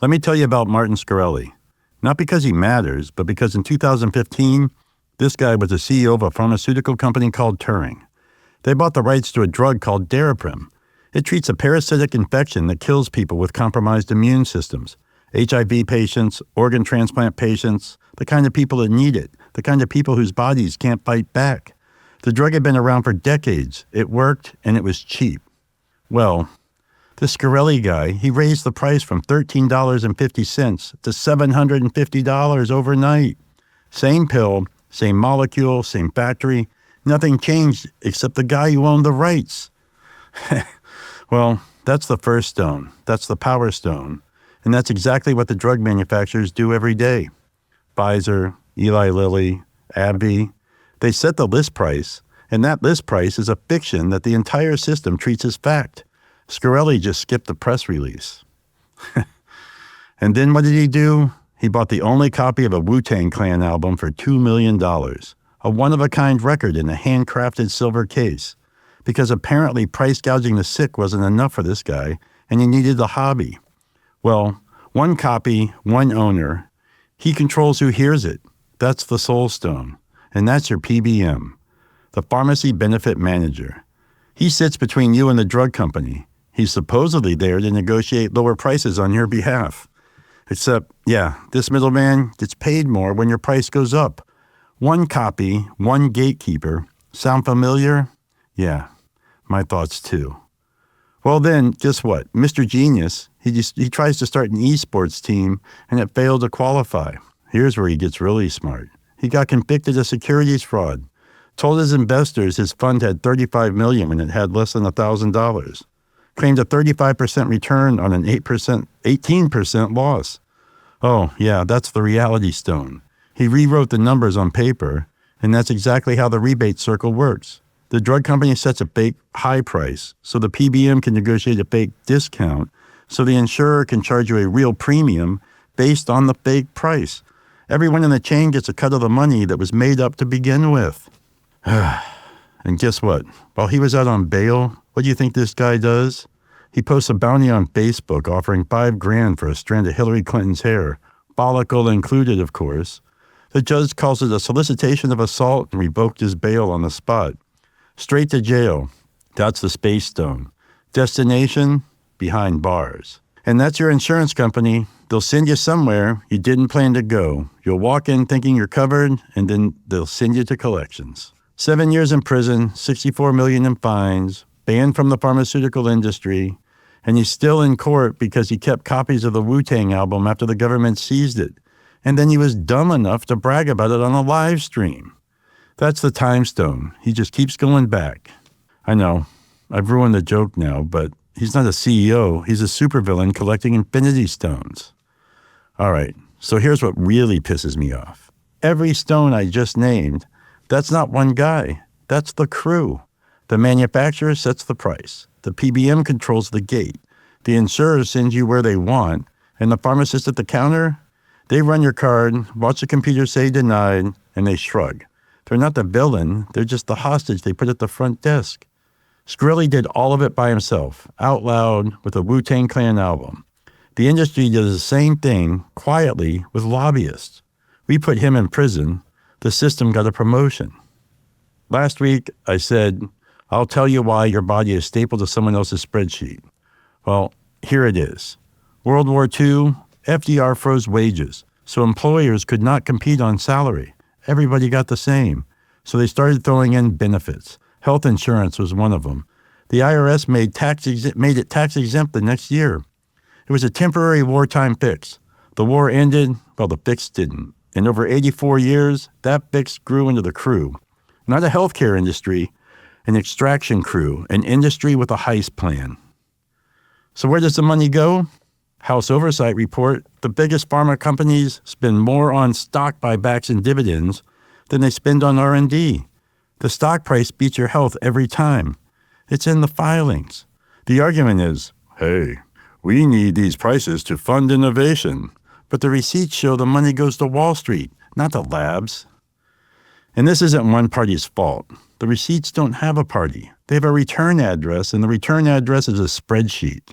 Let me tell you about Martin Shkreli. Not because he matters, but because in 2015, this guy was the CEO of a pharmaceutical company called Turing. They bought the rights to a drug called Daraprim. It treats a parasitic infection that kills people with compromised immune systems. HIV patients, organ transplant patients, the kind of people that need it, the kind of people whose bodies can't fight back. The drug had been around for decades. It worked, and it was cheap. Well, this Shkreli guy, he raised the price from $13.50 to $750 overnight. Same pill, same molecule, same factory. Nothing changed except the guy who owned the rights. Well, that's the first stone. That's the power stone. And that's exactly what the drug manufacturers do every day. Pfizer, Eli Lilly, AbbVie, they set the list price, and that list price is a fiction that the entire system treats as fact. Shkreli just skipped the press release. And then what did he do? He bought the only copy of a Wu-Tang Clan album for $2 million, a one-of-a-kind record in a handcrafted silver case, because apparently price gouging the sick wasn't enough for this guy, and he needed a hobby. Well, one copy, one owner. He controls who hears it. That's the soul stone. And that's your PBM, the Pharmacy Benefit Manager. He sits between you and the drug company. He's supposedly there to negotiate lower prices on your behalf. Except, this middleman gets paid more when your price goes up. One copy, one gatekeeper. Sound familiar? Yeah, my thoughts too. Well then, guess what? Mr. Genius, he tries to start an esports team, and it failed to qualify. Here's where he gets really smart. He got convicted of securities fraud. Told his investors his fund had $35 million when it had less than $1,000. Claimed a 35% return on an 18% loss. Oh, yeah, that's the reality stone. He rewrote the numbers on paper, and that's exactly how the rebate circle works. The drug company sets a fake high price, so the PBM can negotiate a fake discount, so the insurer can charge you a real premium based on the fake price. Everyone in the chain gets a cut of the money that was made up to begin with. And guess what? While he was out on bail, what do you think this guy does? He posts a bounty on Facebook offering $5,000 for a strand of Hillary Clinton's hair, follicle included, of course. The judge calls it a solicitation of assault and revoked his bail on the spot. Straight to jail. That's the space stone. Destination? Behind bars. And that's your insurance company. They'll send you somewhere you didn't plan to go. You'll walk in thinking you're covered, and then they'll send you to collections. 7 years in prison, $64 million in fines, banned from the pharmaceutical industry, and he's still in court because he kept copies of the Wu-Tang album after the government seized it. And then he was dumb enough to brag about it on a live stream. That's the time stone. He just keeps going back. I know, I've ruined the joke now, but he's not a CEO. He's a supervillain collecting infinity stones. All right, so here's what really pisses me off. Every stone I just named, that's not one guy. That's the crew. The manufacturer sets the price. The PBM controls the gate. The insurer sends you where they want. And the pharmacist at the counter, they run your card, watch the computer say denied, and they shrug. They're not the villain. They're just the hostage they put at the front desk. Shkreli did all of it by himself, out loud, with a Wu-Tang Clan album. The industry does the same thing, quietly, with lobbyists. We put him in prison. The system got a promotion. Last week, I said, I'll tell you why your body is stapled to someone else's spreadsheet. Well, here it is. World War II, FDR froze wages, so employers could not compete on salary. Everybody got the same. So they started throwing in benefits. Health insurance was one of them. The IRS made it tax exempt the next year. It was a temporary wartime fix. The war ended, well, the fix didn't. And over 84 years, that fix grew into the crew. Not a healthcare industry, an extraction crew, an industry with a heist plan. So where does the money go? House Oversight report, the biggest pharma companies spend more on stock buybacks and dividends than they spend on R&D. The stock price beats your health every time. It's in the filings. The argument is, hey, we need these prices to fund innovation. But the receipts show the money goes to Wall Street, not the labs. And this isn't one party's fault. The receipts don't have a party. They have a return address, and the return address is a spreadsheet.